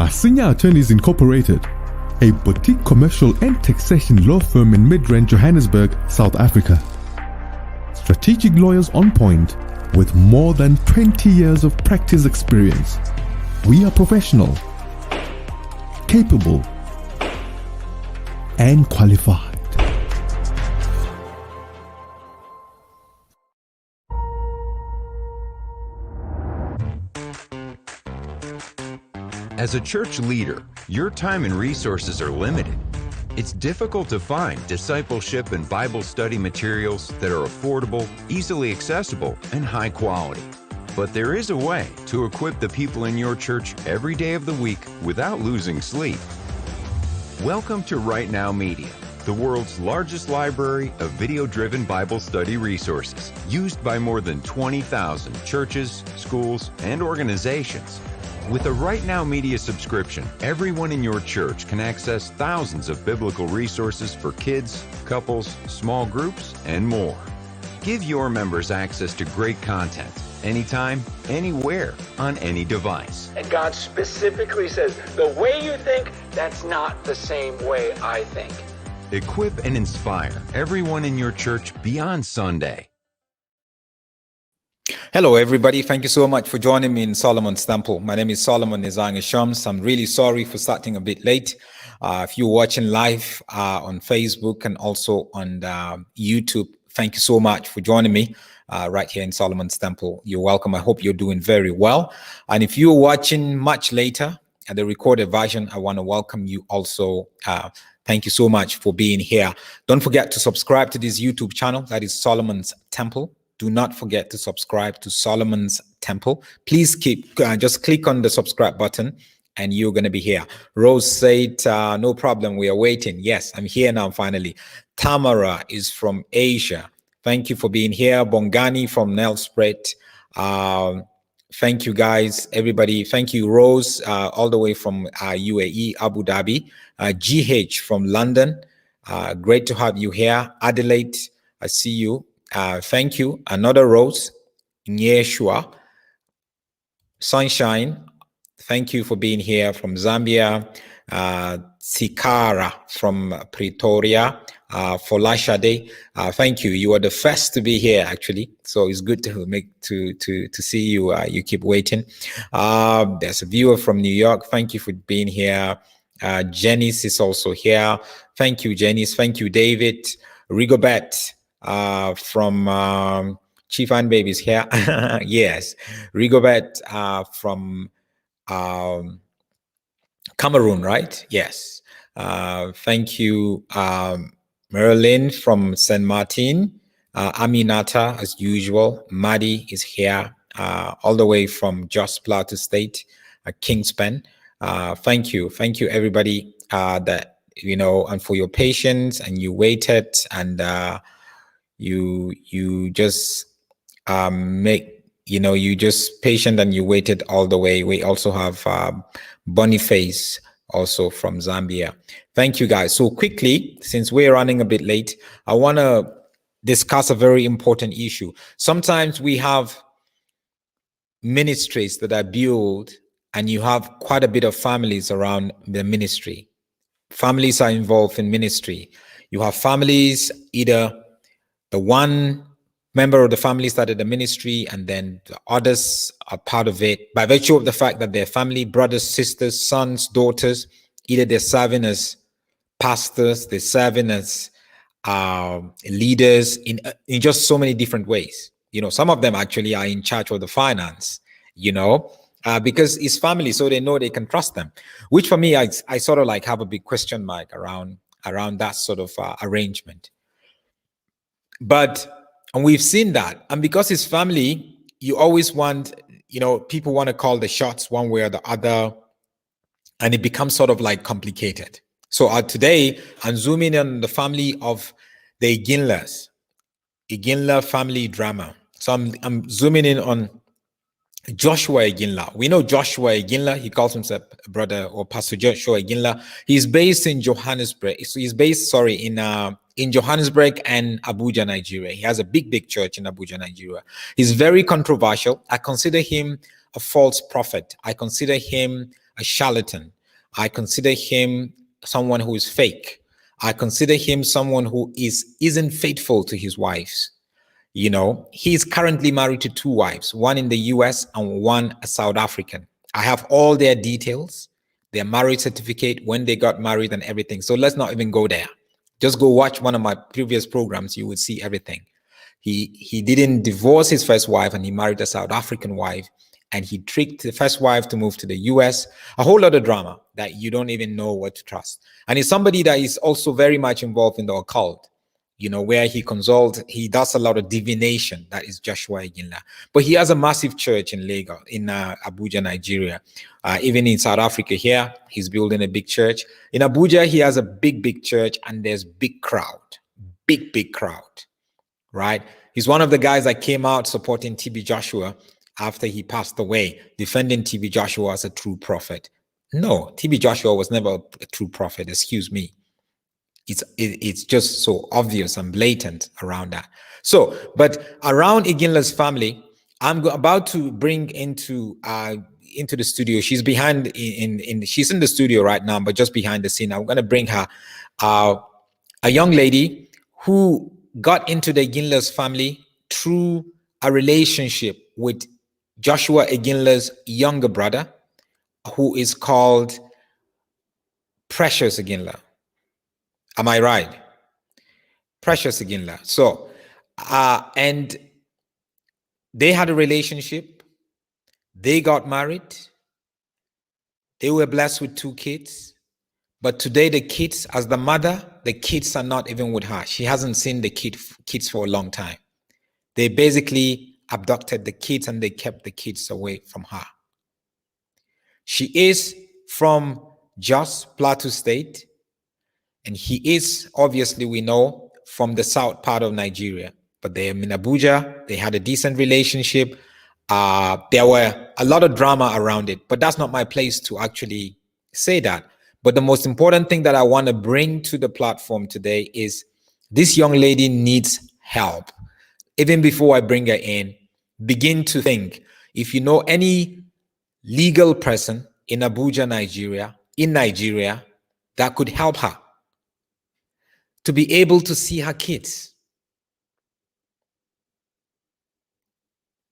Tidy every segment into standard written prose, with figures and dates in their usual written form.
Masinya Attorneys Incorporated, a boutique commercial and taxation law firm in mid-range Johannesburg, South Africa. Strategic lawyers on point with more than 20 years of practice experience. We are professional, capable, and qualified. As a church leader, your time and resources are limited. It's difficult to find discipleship and Bible study materials that are affordable, easily accessible, and high quality. But there is a way to equip the people in your church every day of the week without losing sleep. Welcome to Right Now Media, the world's largest library of video-driven Bible study resources, used by more than 20,000 churches, schools, and organizations. With a Right Now Media subscription, everyone in your church can access thousands of biblical resources for kids, couples, small groups, and more. Give your members access to great content, anytime, anywhere, on any device. And God specifically says, the way you think, that's not the same way I think. Equip and inspire everyone in your church beyond Sunday. Hello, everybody. Thank you so much for joining me in Solomon's Temple. My name is Solomon Nizang Shams. I'm really sorry for starting a bit late. If you're watching live on Facebook and also on YouTube, thank you so much for joining me right here in Solomon's Temple. You're welcome. I hope you're doing very well. And if you're watching much later at the recorded version, I want to welcome you also. Thank you so much for being here. Don't forget to subscribe to this YouTube channel. That is Solomon's Temple. Do not forget to subscribe to Solomon's Temple. Please just click on the subscribe button and you're going to be here. Rose said, no problem. We are waiting. Yes, I'm here now finally. Tamara is from Asia. Thank you for being here. Bongani from Nelspret. Thank you guys, everybody. Thank you, Rose, all the way from UAE, Abu Dhabi. GH from London. Great to have you here. Adelaide, I see you. Thank you. Another Rose, Nyeshua, Sunshine. Thank you for being here from Zambia. Sikara from Pretoria. Folashade. Thank you. You are the first to be here, actually. So it's good to see you. You keep waiting. There's a viewer from New York. Thank you for being here. Janice is also here. Thank you, Janice. Thank you, David. Rigobert. From Chief and Babies here. Yes, Rigobert from Cameroon, right? Yes. Thank you, Marilyn from St. Martin. Aminata, as usual. Maddie is here, all the way from Jos Plateau State, Kingspan. Thank you, everybody, that and for your patience, and you waited, and you just you just patient and you waited all the way. We also have Boniface also from Zambia. Thank you guys. So quickly, since we're running a bit late, I want to discuss a very important issue. Sometimes we have ministries that are built and you have quite a bit of families around the ministry. Families are involved in ministry. You have families, either the one member of the family started the ministry and then the others are part of it by virtue of the fact that they're family, brothers, sisters, sons, daughters. Either they're serving as pastors, they're serving as leaders in just so many different ways. Some of them actually are in charge of the finance, because it's family, so they know they can trust them, which for me, I sort of like have a big question mark around that sort of arrangement. And we've seen that. And because it's family, you always want, people want to call the shots one way or the other. And it becomes sort of like complicated. So today, I'm zooming on the family of the Iginlas, Iginla family drama. So I'm zooming in on Joshua Iginla. We know Joshua Iginla. He calls himself brother or Pastor Joshua Iginla. He's based in Johannesburg. So he's based, in Johannesburg and Abuja, Nigeria. He has a big church in Abuja, Nigeria. He's very controversial. I consider him a false prophet. I consider him a charlatan. I consider him someone who is fake. I consider him someone who isn't faithful to his wives. You know, he's currently married to 2 wives, one in the US and one a South African. I have all their details, their marriage certificate, when they got married and everything. So let's not even go there. Just go watch one of my previous programs. You would see everything. He didn't divorce his first wife and he married a South African wife, and he tricked the first wife to move to the US. A whole lot of drama that you don't even know what to trust. And he's somebody that is also very much involved in the occult, you know, where he does a lot of divination. That is Joshua Iginla. But he has a massive church in Lagos, in Abuja, Nigeria. Even in South Africa here, he's building a big church. In Abuja, he has a big church, and there's big crowd, big crowd, right? He's one of the guys that came out supporting TB Joshua after he passed away, defending TB Joshua as a true prophet. No, TB Joshua was never a true prophet, excuse me. It's just so obvious and blatant around that. So, but around Iginla's family, I'm about to bring into the studio. She's behind she's in the studio right now, but just behind the scene. I'm going to bring her a young lady who got into the Iginla's family through a relationship with Joshua Iginla's younger brother, who is called Precious Iginla. Am I right? Precious Iginla. So, and they had a relationship. They got married. They were blessed with 2 kids. But today the kids, as the mother, the kids are not even with her. She hasn't seen the kids for a long time. They basically abducted the kids and they kept the kids away from her. She is from Jos, Plateau State. And he is, obviously, we know, from the south part of Nigeria. But they're in Abuja. They had a decent relationship. There were a lot of drama around it, but that's not my place to actually say that. But the most important thing that I want to bring to the platform today is this young lady needs help. Even before I bring her in, begin to think. If you know any legal person in Abuja, Nigeria, that could help her to be able to see her kids,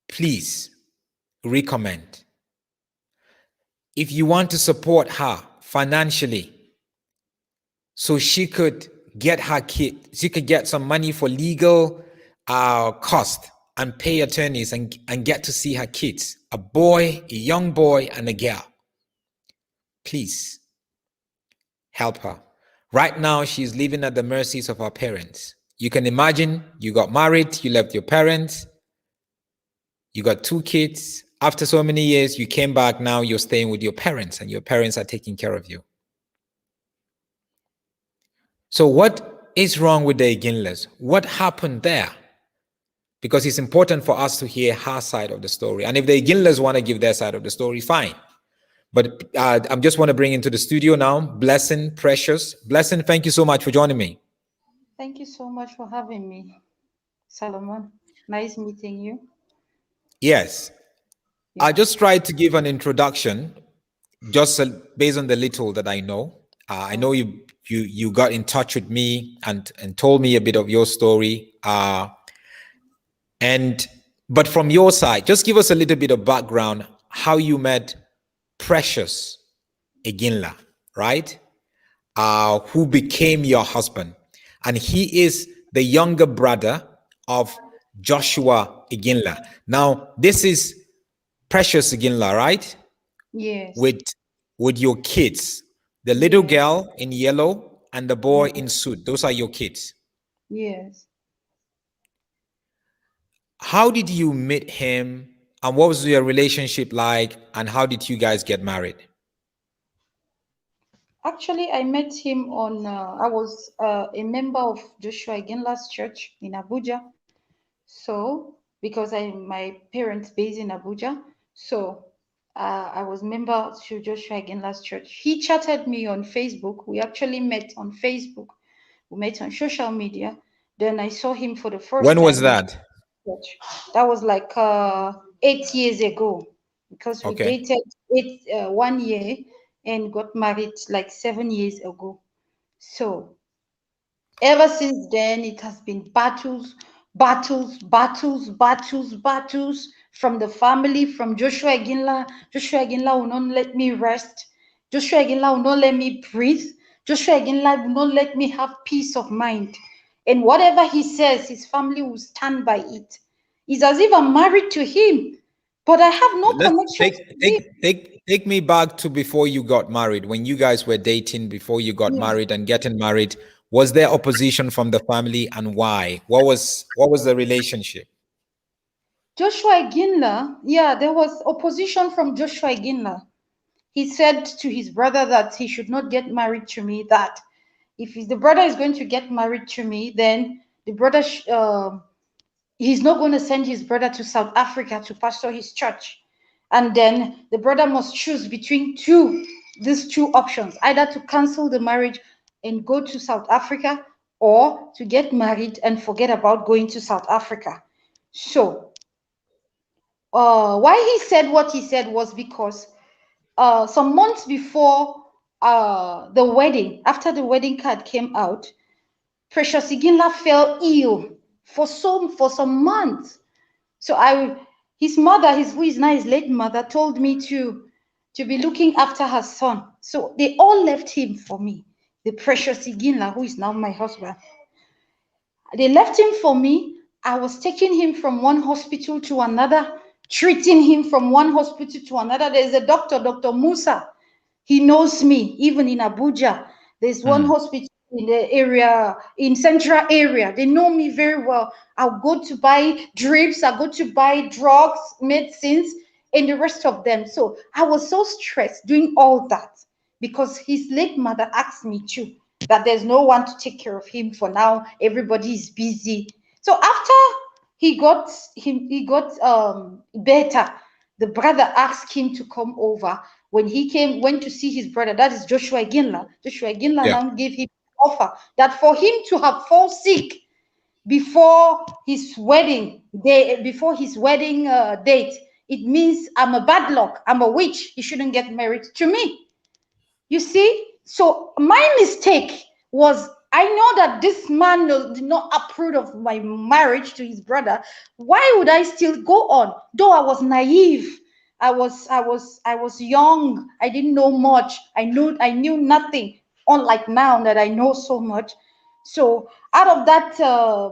please recommend. If you want to support her financially so she could get her kid, she could get some money for legal cost and pay attorneys and get to see her kids, a boy, a young boy, and a girl, please help her. Right now, she's living at the mercies of her parents. You can imagine, you got married, you left your parents, you got 2 kids. After so many years, you came back, now you're staying with your parents and your parents are taking care of you. So what is wrong with the Iginlas? What happened there? Because it's important for us to hear her side of the story. And if the Iginlas want to give their side of the story, fine. But I just want to bring into the studio now, Blessing, Precious. Blessing, thank you so much for joining me. Thank you so much for having me, Solomon. Nice meeting you. Yes. Yeah. I just tried to give an introduction, just based on the little that I know. I know you got in touch with me and told me a bit of your story. But from your side, just give us a little bit of background, how you met Precious Iginla, right? Who became your husband. And he is the younger brother of Joshua Iginla. Now, this is Precious Iginla, right? Yes. With your kids, the little girl in yellow and the boy in suit. Those are your kids. Yes. How did you meet him? And what was your relationship like? And how did you guys get married? Actually, I met him on, I was a member of Joshua Iginla's church in Abuja. So, because my parents based in Abuja, so I was member to Joshua Iginla's church. He chatted me on Facebook. We actually met on Facebook. We met on social media. Then I saw him for the first time. When was that? That was like 8 years ago, because we dated 1 year and got married like 7 years ago. So ever since then, it has been battles, battles, battles, battles, battles from the family, from Joshua Iginla. Joshua Iginla will not let me rest. Joshua Iginla will not let me breathe. Joshua Iginla will not let me have peace of mind. And whatever he says, his family will stand by it. It's as if I'm married to him, but I have no Let's connection to him. take me back to before you got married, when you guys were dating, before you got Yeah. married and getting married. Was there opposition from the family, and why? What was the relationship? Joshua Iginla, yeah, there was opposition from Joshua Iginla. He said to his brother that he should not get married to me, that if the brother is going to get married to me, then the brother, he's not going to send his brother to South Africa to pastor his church. And then the brother must choose between these two options, either to cancel the marriage and go to South Africa, or to get married and forget about going to South Africa. So why he said what he said was because some months before the wedding, after the wedding card came out, Precious Iginla fell ill for some months. So his mother, who is now his late mother, told me to be looking after her son. So they all left him for me. The Precious Iginla, who is now my husband, they left him for me. I was taking him from one hospital to another, treating him from one hospital to another. There's a doctor, Dr. Musa. He knows me, even in Abuja. There's one hospital in the area, in central area. They know me very well. I'll go to buy drips, I'll go to buy drugs, medicines, and the rest of them. So I was so stressed doing all that because his late mother asked me to, that there's no one to take care of him for now. Everybody is busy. So after he got better, the brother asked him to come over. When he went to see his brother, that is Joshua Iginla. Joshua Iginla now gave him an offer that for him to have fall sick before his wedding day, date, it means I'm a bad luck, I'm a witch. He shouldn't get married to me. You see? So my mistake was, I know that this man did not approve of my marriage to his brother. Why would I still go on? Though I was naive, I was young. I didn't know much. I knew nothing. Unlike now that I know so much. So out of that,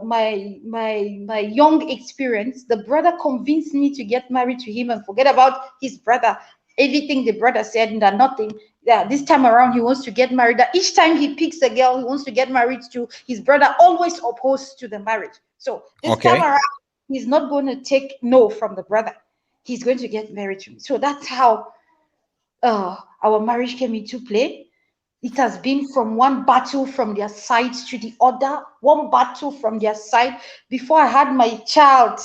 my young experience, the brother convinced me to get married to him and forget about his brother. Everything the brother said and that nothing. Yeah, this time around he wants to get married. That each time he picks a girl he wants to get married to, his brother always opposed to the marriage. So this time around, he's not going to take no from the brother. He's going to get married to me. So that's how our marriage came into play. It has been from one battle from their side to the other, one battle from their side. Before I had my child,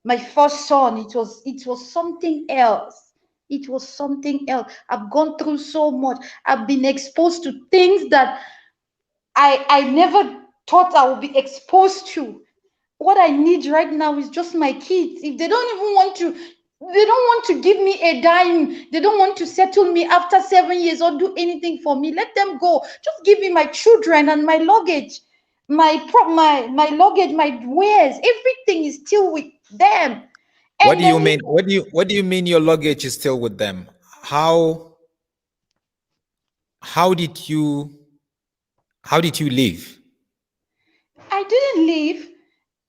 my first son, it was something else. It was something else. I've gone through so much. I've been exposed to things that I never thought I would be exposed to. What I need right now is just my kids. If they don't even want to, they don't want to give me a dime, they don't want to settle me after 7 years or do anything for me, let them go. Just give me my children and my luggage, my luggage, my wares, everything is still with them. And what do you mean? What do you mean your luggage is still with them? How did you leave? I didn't leave.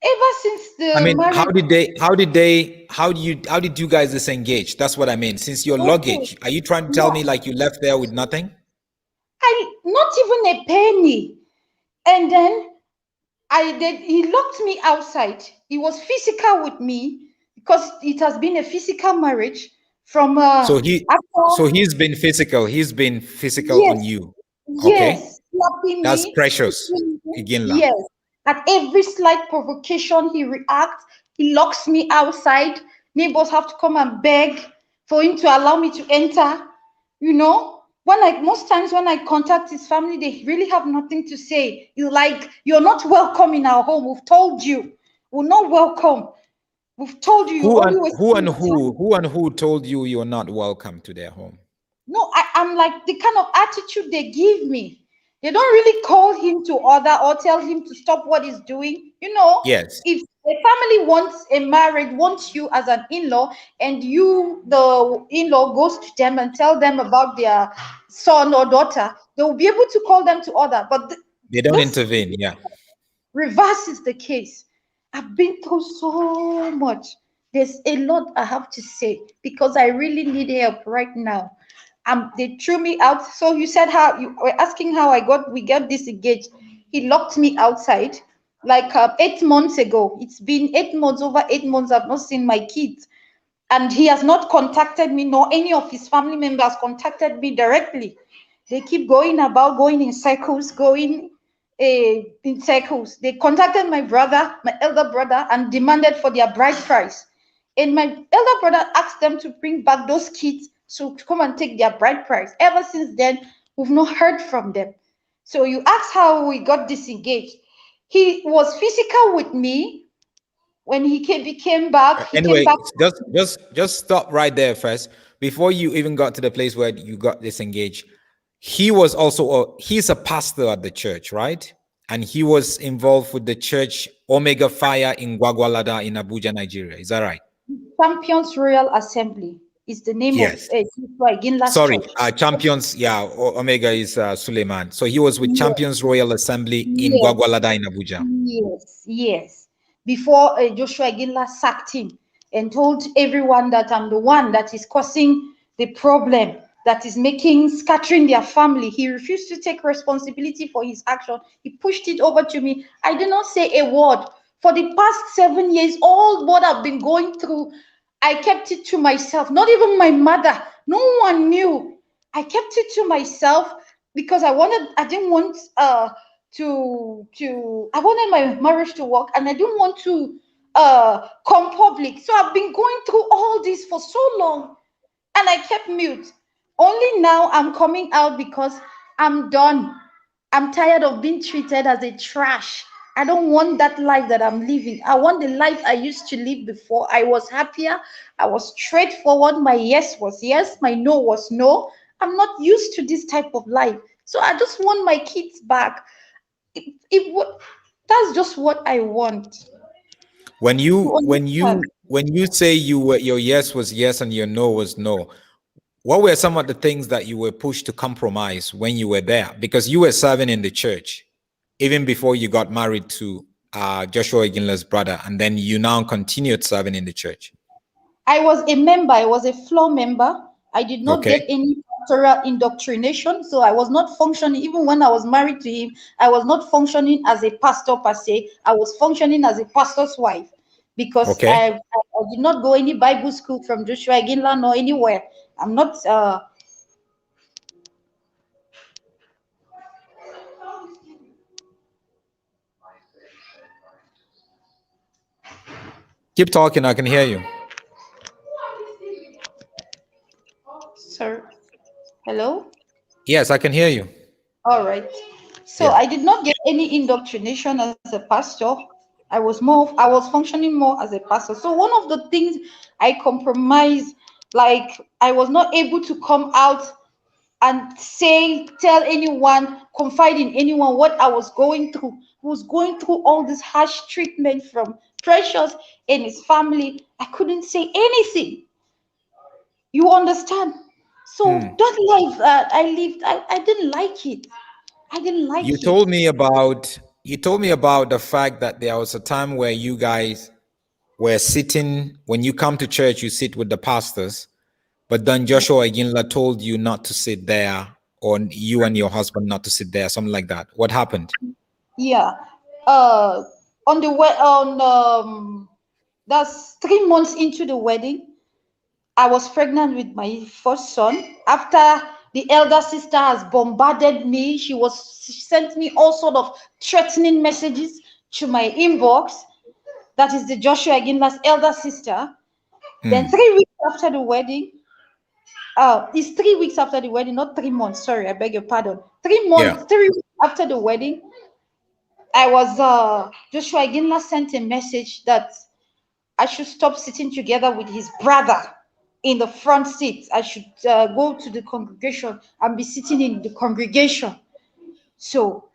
Ever since the marriage. How did you guys disengage? That's what I mean. Since your Okay. luggage, are you trying to tell me like you left there with nothing? Not even a penny. And then he locked me outside. He was physical with me because it has been a physical marriage from So he's been physical. He's been physical yes, on you. Okay. yes, slapping That's me, precious, kicking me. Iginla. Yes, at every slight provocation he reacts. He locks me outside. Neighbors have to come and beg for him to allow me to enter. You know, most times when I contact his family, they really have nothing to say. You're not welcome in our home. We've told you, we're not welcome. We've told you, Who only and waste who and your time. who told you you're not welcome to their home? No, I'm like the kind of attitude they give me. They don't really call him to order or tell him to stop what he's doing. Yes. If a family wants a marriage, wants you as an in-law, and you, the in-law, goes to them and tell them about their son or daughter, they will be able to call them to order. But They don't this intervene. Yeah. reverse is the case. I've been through so much. There's a lot I have to say because I really need help right now. They threw me out. So you said how you were asking how we got disengaged. He locked me outside like 8 months ago. It's been 8 months, over 8 months. I've not seen my kids, and he has not contacted me, nor any of his family members contacted me directly. They keep going in circles, in circles. They contacted my brother, my elder brother, and demanded for their bride price. And my elder brother asked them to bring back those kids to come and take their bride price. Ever since then, we've not heard from them. So you asked how we got disengaged. He was physical with me when became back. He came Anyway, back. just stop right there first before you even got to the place where you got disengaged. He was also he's a pastor at the church, right? And he was involved with the church Omega Fire in Gwagwalada in Abuja, Nigeria. Is that right? Champions Royal Assembly is the name of Yes. Joshua Iginla's Sorry, church. Champions. Yeah, Omega is Suleiman. So he was with Yes, Champions Royal Assembly in yes, Gwagwalada in Abuja. yes, yes. Before Joshua Iginla sacked him and told everyone that I'm the one that is causing the problem, that is scattering their family. He refused to take responsibility for his action. He pushed it over to me. I did not say a word. For the past 7 years, all what I've been going through, I kept it to myself. Not even my mother. No one knew. I kept it to myself because I didn't want I wanted my marriage to work, and I didn't want to come public. So I've been going through all this for so long, and I kept mute. Only now I'm coming out because I'm done. I'm tired of being treated as a trash. I don't want that life that I'm living. I want the life I used to live before. I was happier. I was straightforward. My yes was yes. My no was no. I'm not used to this type of life. So I just want my kids back. That's just what I want. When You you when understand? you when you say your yes was yes and your no was no, what were some of the things that you were pushed to compromise when you were there? Because you were serving in the church even before you got married to Joshua Iginla's brother, and then you now continued serving in the church. I was a member. I was a floor member. I did not Okay. get any pastoral indoctrination, so I was not functioning. Even when I was married to him, I was not functioning as a pastor per se. I was functioning as a pastor's wife because Okay. I did not go any Bible school from Joshua Iginla nor anywhere. I'm not. Keep talking. I can hear you. Sir, hello. Yes, I can hear you. All right. So Yeah. I did not get any indoctrination as a pastor. I was functioning more as a pastor. So one of the things I compromised, like I was not able to come out and tell anyone, confide in anyone what I was going through. I was going through all this harsh treatment from Precious and his family. I couldn't say anything. You understand? So that life that I lived, I didn't like it. I didn't You like it. told me about the fact that there was a time where you guys were sitting when you come to church, you sit with the pastors, but then Joshua Iginla told you not to sit there, or you and your husband not to sit there, something like that. What happened? Yeah. Uh, on the way on that's 3 months into the wedding. I was pregnant with my first son. After the elder sister has bombarded me, she sent me all sort of threatening messages to my inbox. That is the Joshua Iginla's elder sister. Then 3 weeks after the wedding, it's 3 weeks after the wedding, not 3 months. Sorry, I beg your pardon. Yeah. 3 weeks after the wedding, Joshua Iginla sent a message that I should stop sitting together with his brother in the front seat. I should go to the congregation and be sitting in the congregation. So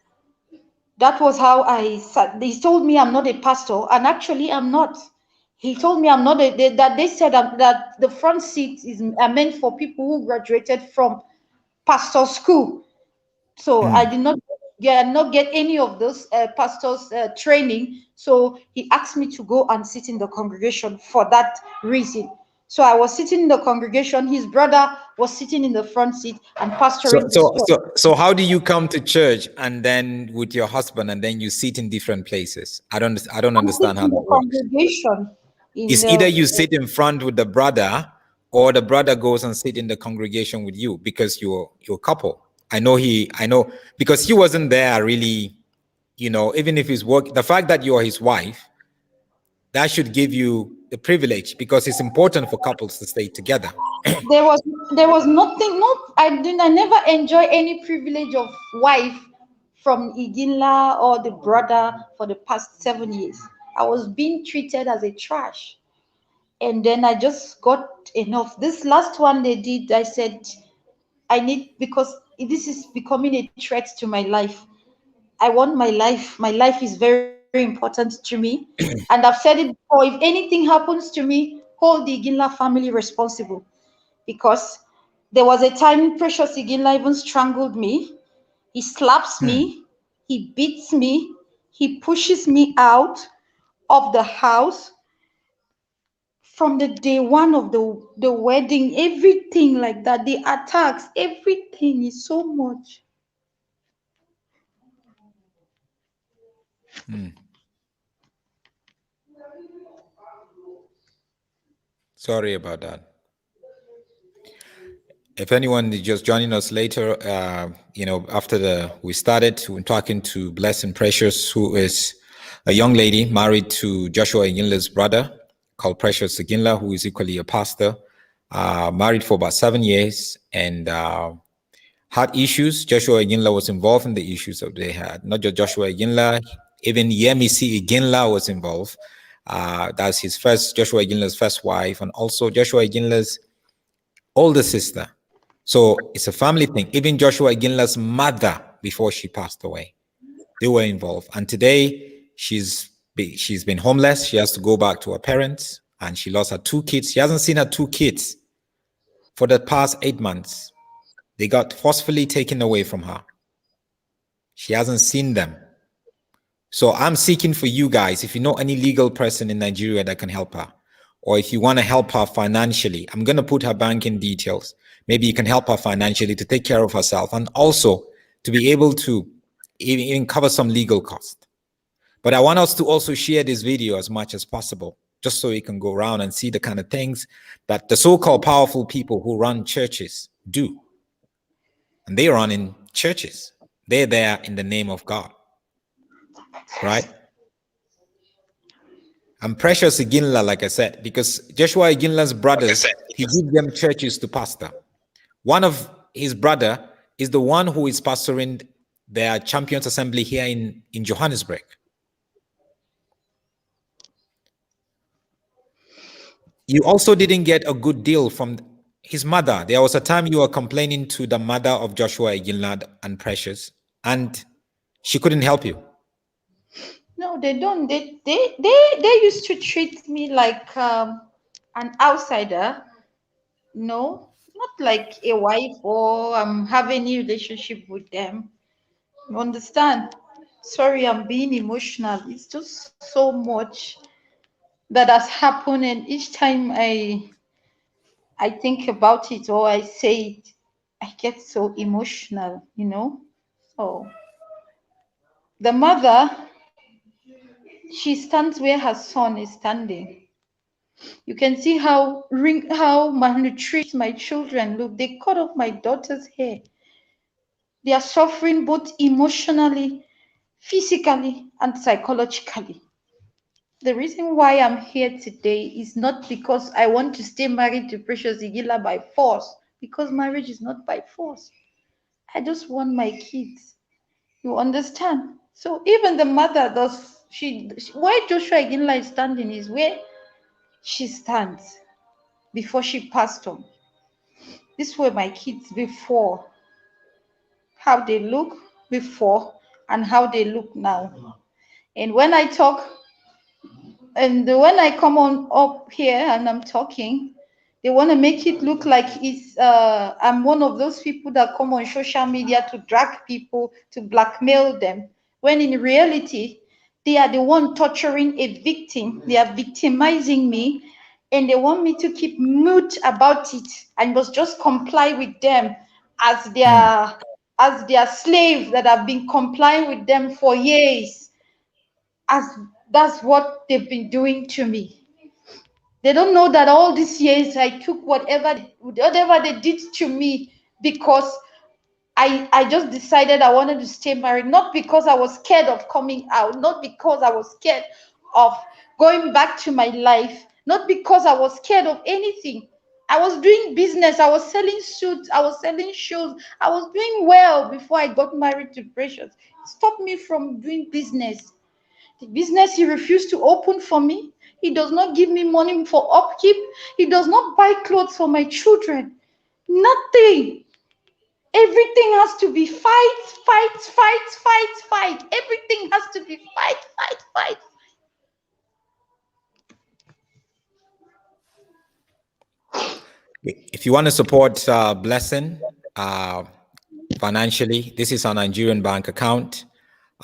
that was how I sat. They told me I'm not a pastor, and actually I'm not. He told me I'm not that they said that the front seat is meant for people who graduated from pastor school. So I did not get any of those pastors training. So he asked me to go and sit in the congregation for that reason. So I was sitting in the congregation. His brother was sitting in the front seat and pastoring the store. So how do you come to church and then with your husband and then you sit in different places? I don't understand how that works. Congregation. It's either you sit in front with the brother or the brother goes and sit in the congregation with you because you're a couple. I know because he wasn't there really, even if he's work, the fact that you are his wife, that should give you the privilege because it's important for couples to stay together. There was nothing, I never enjoy any privilege of wife from Iginla or the brother for the past 7 years. I was being treated as a trash. And then I just got enough. This last one they did, I said, I need, because this is becoming a threat to my life. I want my life. My life is very, very important to me. And I've said it before, if anything happens to me, hold the Iginla family responsible. Because there was a time Precious Iginla even strangled me. He slaps me. He beats me. He pushes me out of the house. From the day one of the wedding, everything like that, the attacks, everything is so much. Sorry about that. If anyone is just joining us later, after we started, we're talking to Blessing Precious, who is a young lady married to Joshua Iginla's brother called Precious Iginla, who is equally a pastor, married for about 7 years and had issues. Joshua Iginla was involved in the issues that they had. Not just Joshua Iginla, even Yemisi Iginla was involved. That's Joshua Iginla's first wife, and also Joshua Iginla's older sister. So it's a family thing. Even Joshua Iginla's mother, before she passed away, they were involved. And today she's been homeless. She has to go back to her parents, and she lost her 2 kids. She hasn't seen her 2 kids for the past 8 months. They got forcefully taken away from her. She hasn't seen them. So I'm seeking for you guys, if you know any legal person in Nigeria that can help her, or if you want to help her financially, I'm going to put her banking details. Maybe you can help her financially to take care of herself and also to be able to even cover some legal costs. But I want us to also share this video as much as possible, just so you can go around and see the kind of things that the so-called powerful people who run churches do. And they run in churches. They're there in the name of God, right? And Precious Iginla, like I said, because Joshua Iginla's brothers, he gives them churches to pastor. One of his brother is the one who is pastoring their Champions Assembly here in Johannesburg. You also didn't get a good deal from his mother. There was a time you were complaining to the mother of Joshua Iginla and Precious, and she couldn't help you. No, they don't. They used to treat me like an outsider. No, not like a wife or I'm having any relationship with them. You understand? Sorry, I'm being emotional. It's just so much that has happened, and each time I think about it or I say it, I get so emotional, So the mother, she stands where her son is standing. You can see how malnourished my children look. They cut off my daughter's hair. They are suffering both emotionally, physically, and psychologically. The reason why I'm here today is not because I want to stay married to Precious Iginla by force, because marriage is not by force. I just want my kids. You understand? So even the mother where Joshua Iginla is standing is where she stands before she passed on. These were my kids before, how they look before and how they look now. And when I talk, and when I come on up here and I'm talking, they want to make it look like I'm one of those people that come on social media to drag people, to blackmail them, when in reality they are the one torturing a victim. They are victimizing me, and they want me to keep mute about it. I must just comply with them as their slave that have been complying with them for years, as that's what they've been doing to me. They don't know that all these years I took whatever they did to me because I just decided I wanted to stay married, not because I was scared of coming out, not because I was scared of going back to my life, not because I was scared of anything. I was doing business, I was selling suits, I was selling shoes, I was doing well before I got married to Precious. It stopped me from doing business. The business he refused to open for me. He does not give me money for upkeep. He does not buy clothes for my children. Nothing. Everything has to be fight, fight, fight, fight, fight. Everything has to be fight, fight, fight. If you want to support Blessing financially, this is a Nigerian bank account.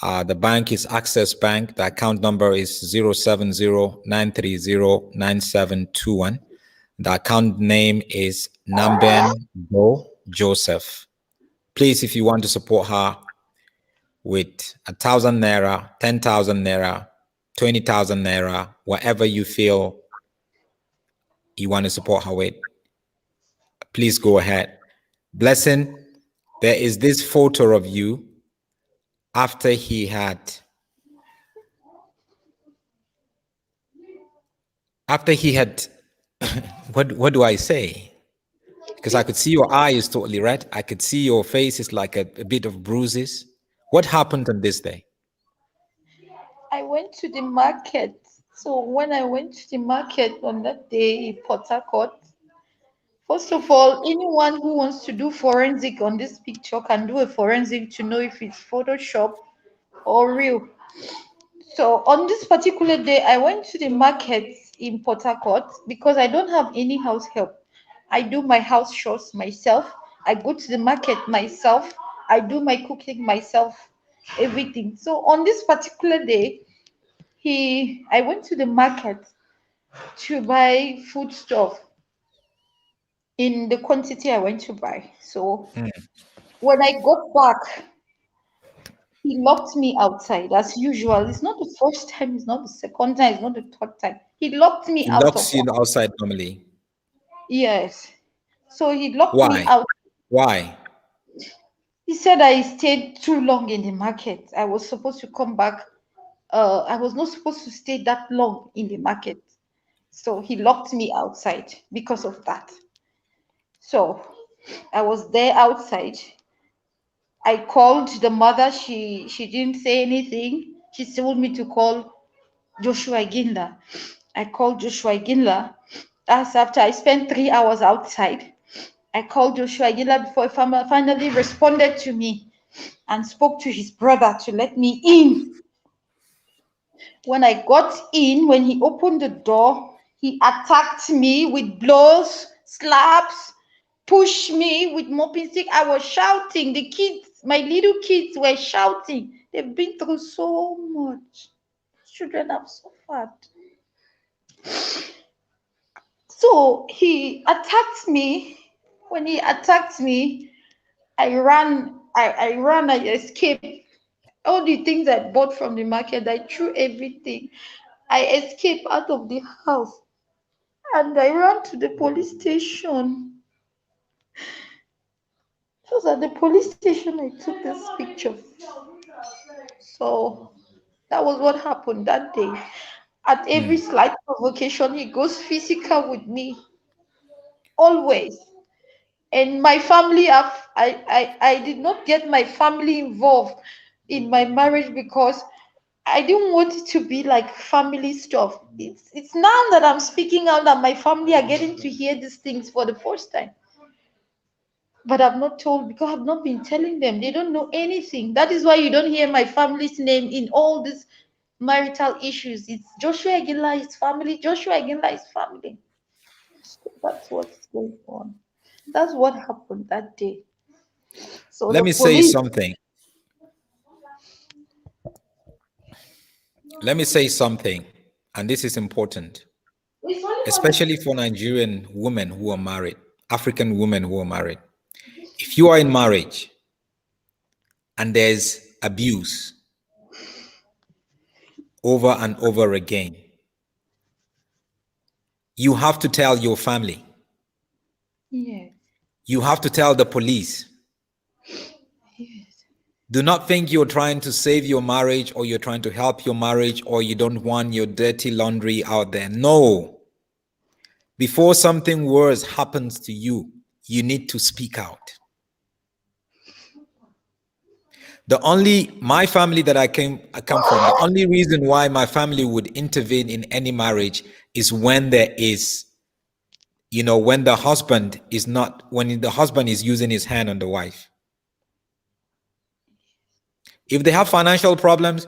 The bank is Access Bank. The account number is 070-930-9721. The account name is Namben Bo Joseph. Please, if you want to support her with 1,000 naira, 10,000 naira, 20,000 naira, whatever you feel you want to support her with, please go ahead. Blessing, there is this photo of you after he had what do I say? Because I could see your eye is totally red. I could see your face is like a bit of bruises. What happened on this day? I went to the market. So when I went to the market on that day in Port Harcourt, first of all, anyone who wants to do forensic on this picture can do a forensic to know if it's Photoshop or real. So on this particular day, I went to the market in Port Harcourt because I don't have any house help. I do my house chores myself. I go to the market myself. I do my cooking myself, everything. So on this particular day, I went to the market to buy food stuff in the quantity I went to buy. So when I got back, he locked me outside as usual. It's not the first time, it's not the second time, it's not the third time. He locked me He out locks of you outside normally. Yes. So he locked me Why? out. Why? He said I stayed too long in the market. I was supposed to come back. I was not supposed to stay that long in the market. So he locked me outside because of that. So I was there outside. I called the mother. She didn't say anything. She told me to call Joshua Iginla. I called Joshua Iginla. That's after I spent 3 hours outside. I called Joshua Iginla before he finally responded to me and spoke to his brother to let me in. When I got in, when he opened the door, he attacked me with blows, slaps, pushed me with mopping stick. I was shouting. The kids, my little kids, were shouting. They've been through so much. Children have suffered. So he attacked me. When he attacked me, I ran, I escaped. All the things I bought from the market, I threw everything. I escaped out of the house and I ran to the police station. It was at the police station I took this picture. So that was what happened that day. At every slight provocation, he goes physical with me. Always. And my family, I did not get my family involved in my marriage because I didn't want it to be like family stuff. It's now that I'm speaking out that my family are getting to hear these things for the first time. But I've not told because I've not been telling them. They don't know anything. That is why you don't hear my family's name in all these marital issues. It's Joshua Iginla, his family. Joshua Iginla, his family. So that's what's going on. That's what happened that day. So Let the me say police. something. Let me say something, and this is important, especially for Nigerian women who are married, African women who are married. If you are in marriage and there's abuse over and over again, you have to tell your family. Yes. You have to tell the police. Yes. Do not think you're trying to save your marriage or you're trying to help your marriage or you don't want your dirty laundry out there. No. Before something worse happens to you, you need to speak out. My family that I come from, the only reason why my family would intervene in any marriage is when there is, when the husband is using his hand on the wife. If they have financial problems,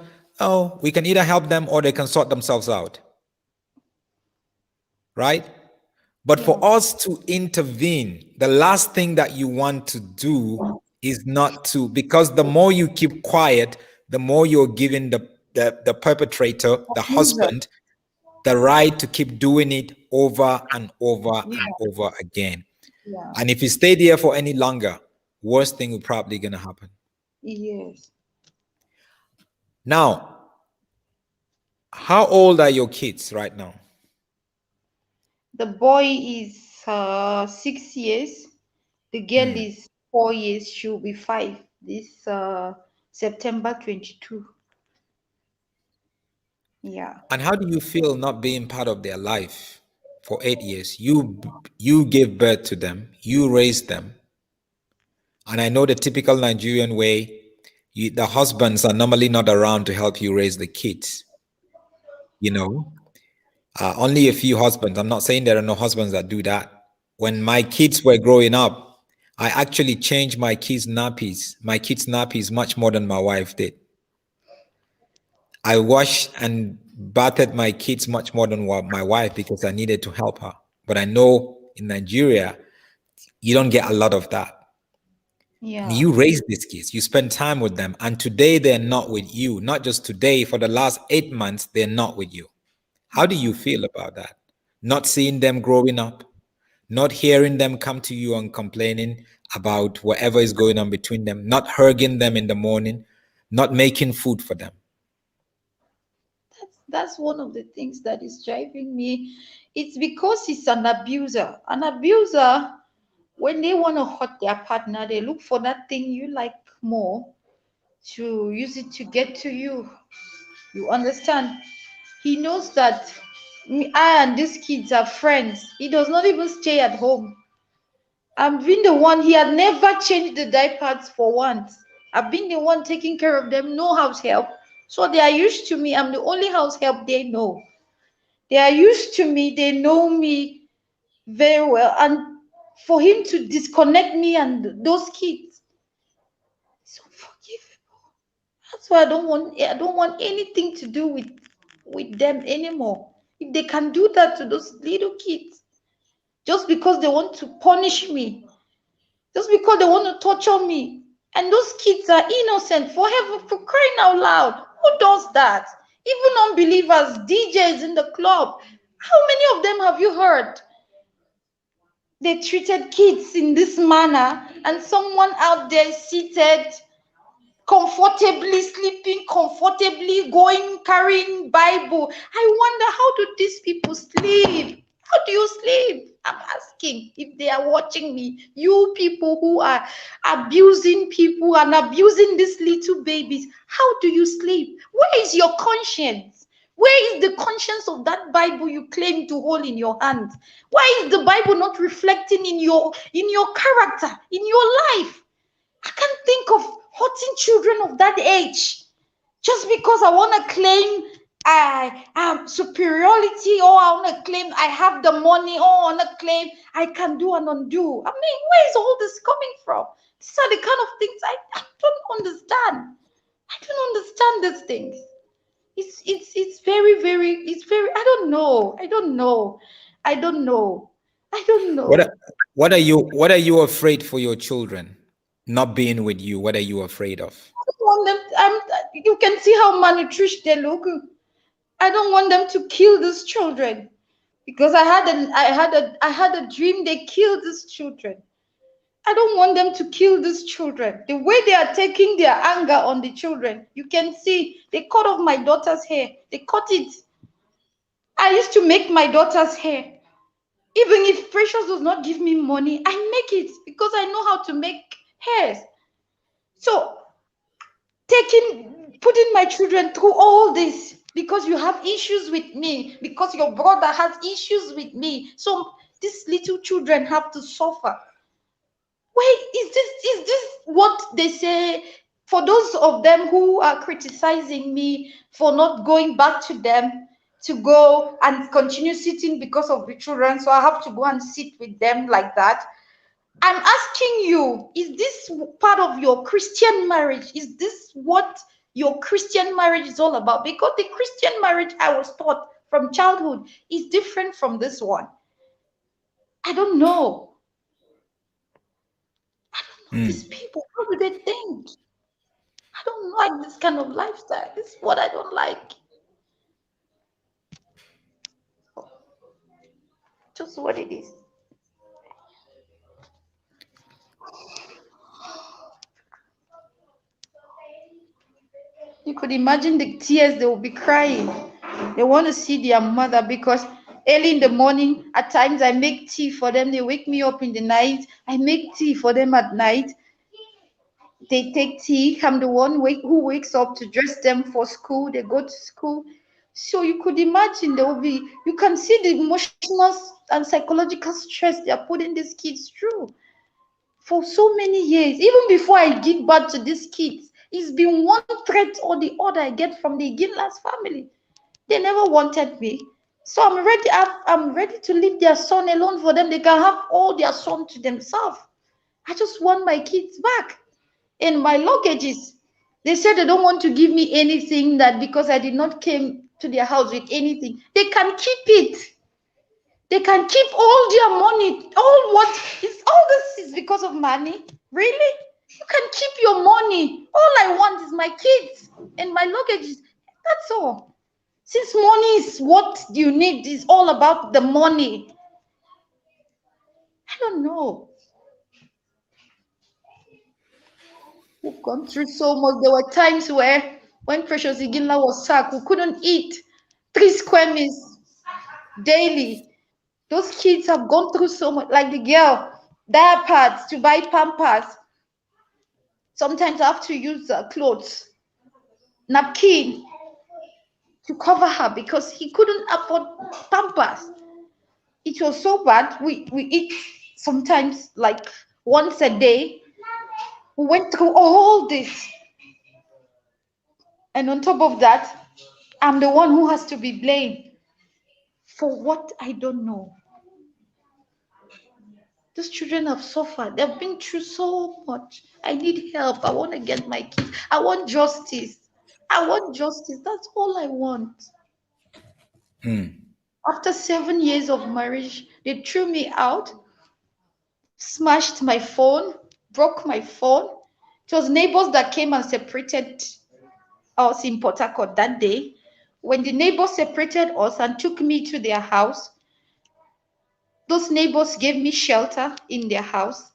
we can either help them or they can sort themselves out. Right? But for us to intervene, the last thing that you want to do is not to, because the more you keep quiet, the more you're giving the perpetrator, the husband, the right to keep doing it over and over and over again. Yeah. And if you stay there for any longer, worst thing will probably gonna happen. Yes. Now, how old are your kids right now? The boy is 6 years. The girl is 4 years. She'll be 5 this September 22. Yeah. And how do you feel not being part of their life for 8 years? You gave birth to them, you raised them. And I know the typical Nigerian way, the husbands are normally not around to help you raise the kids. Only a few husbands. I'm not saying there are no husbands that do that. When my kids were growing up, I actually changed my kids' nappies much more than my wife did. I washed and bathed my kids much more than my wife because I needed to help her. But I know in Nigeria, you don't get a lot of that. Yeah. You raise these kids, you spend time with them, and today they're not with you. Not just today, for the last 8 months, they're not with you. How do you feel about that? Not seeing them growing up, not hearing them come to you and complaining about whatever is going on between them, not hugging them in the morning, not making food for them. That's one of the things that is driving me. It's because he's an abuser. An abuser, when they want to hurt their partner, they look for that thing you like more to use it to get to you. You understand? He knows that I and these kids are friends. He does not even stay at home. I've been the one, he had never changed the diapers for once. I've been the one taking care of them, no house help. So they are used to me. I'm the only house help they know. They are used to me. They know me very well. And for him to disconnect me and those kids, it's unforgivable. That's why I don't want anything to do with them anymore. If they can do that to those little kids, just because they want to punish me, just because they want to torture me, and those kids are innocent, for heaven, for crying out loud, who does that? Even unbelievers, DJs in the club, how many of them have you heard they treated kids in this manner, and someone out there seated comfortably, sleeping comfortably, going, carrying Bible? I wonder, how do these people sleep? How do you sleep? I'm asking if they are watching me. You people who are abusing people and abusing these little babies, how do you sleep? Where is your conscience? Where is the conscience of that Bible you claim to hold in your hand? Why is the Bible not reflecting in your character, in your life? I can't think of hurting children of that age. Just because I want to claim I am superiority, or I want to claim I have the money, or I want to claim I can do and undo. I mean, where is all this coming from? These are the kind of things I don't understand. I don't understand these things. It's very, I don't know. I don't know. I don't know. I don't What know. are, what are you afraid for your children not being with you? What are you afraid of? I don't want them. You can see how malnourished they look. I don't want them to kill these children, because I had a dream they killed these children. I don't want them to kill these children. The way they are taking their anger on the children, you can see they cut off my daughter's hair. They cut it. I used to make my daughter's hair. Even if Precious does not give me money, I make it because I know how to make hairs. So putting my children through all this because you have issues with me, because your brother has issues with me. So these little children have to suffer. Wait, is this what they say? For those of them who are criticizing me for not going back to them to go and continue sitting because of the children, so I have to go and sit with them like that. I'm asking you, is this part of your Christian marriage? Is this what your Christian marriage is all about? Because the Christian marriage I was taught from childhood is different from this one. I don't know. These people, how do they think? I don't like this kind of lifestyle. This is what I don't like. Just what it is. You could imagine the tears they will be crying. They want to see their mother, because early in the morning, at times I make tea for them. They wake me up in the night. I make tea for them at night. They take tea. I'm the one who wakes up to dress them for school. They go to school. So you could imagine you can see the emotional and psychological stress they are putting these kids through for so many years. Even before I give birth to these kids, it's been one threat or the other I get from the Iginlas family. They never wanted me. So I'm ready to leave their son alone for them. They can have all their son to themselves. I just want my kids back. And my luggages, they said they don't want to give me anything, that because I did not came to their house with anything. They can keep it. They can keep all their money. All this is because of money? Really? You can keep your money. All I want is my kids and my luggages. That's all. Since money is what you need, is all about the money. I don't know. We've gone through so much. There were times where, when Precious Iginla was sacked, we couldn't eat 3 square meals daily. Those kids have gone through so much. Like the girl, diapers to buy pampers. Sometimes I have to use clothes, napkin to cover her because he couldn't afford pampers. It was so bad. We eat sometimes like once a day. We went through all this. And on top of that, I'm the one who has to be blamed for what I don't know. These children have suffered. They've been through so much. I need help. I want to get my kids. I want justice. I want justice. That's all I want. After 7 years of marriage, they threw me out, smashed my phone, broke my phone. It was neighbors that came and separated us in Port Harcourt that day. When the neighbors separated us and took me to their house, those neighbors gave me shelter in their house.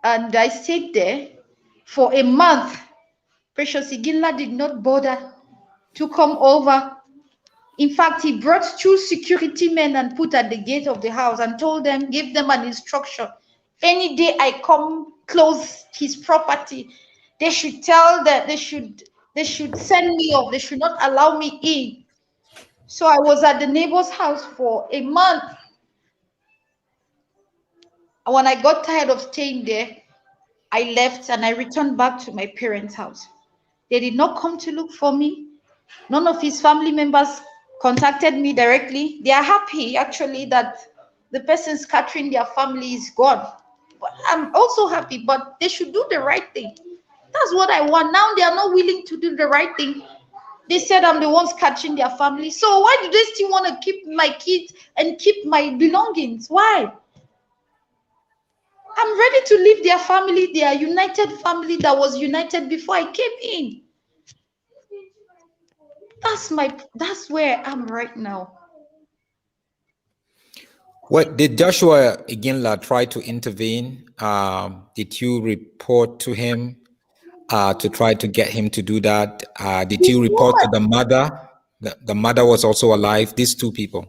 And I stayed there for a month. Precious Iginla did not bother to come over. In fact, he brought 2 security men and put at the gate of the house and told them, gave them an instruction. Any day I come close his property, they should tell that they should send me off. They should not allow me in. So I was at the neighbor's house for a month. And when I got tired of staying there, I left and I returned back to my parents' house. They did not come to look for me. None of his family members contacted me directly. They are happy actually that the person scattering their family is gone. But I'm also happy, but they should do the right thing. That's what I want. Now they are not willing to do the right thing. They said I'm the ones catching their family. So why do they still want to keep my kids and keep my belongings? Why? I'm ready to leave their family, their united family that was united before I came in. That's where I am right now. What did Joshua Iginla try to intervene? Did you report to him to try to get him to do that? Did you report to the mother? The mother was also alive. These two people.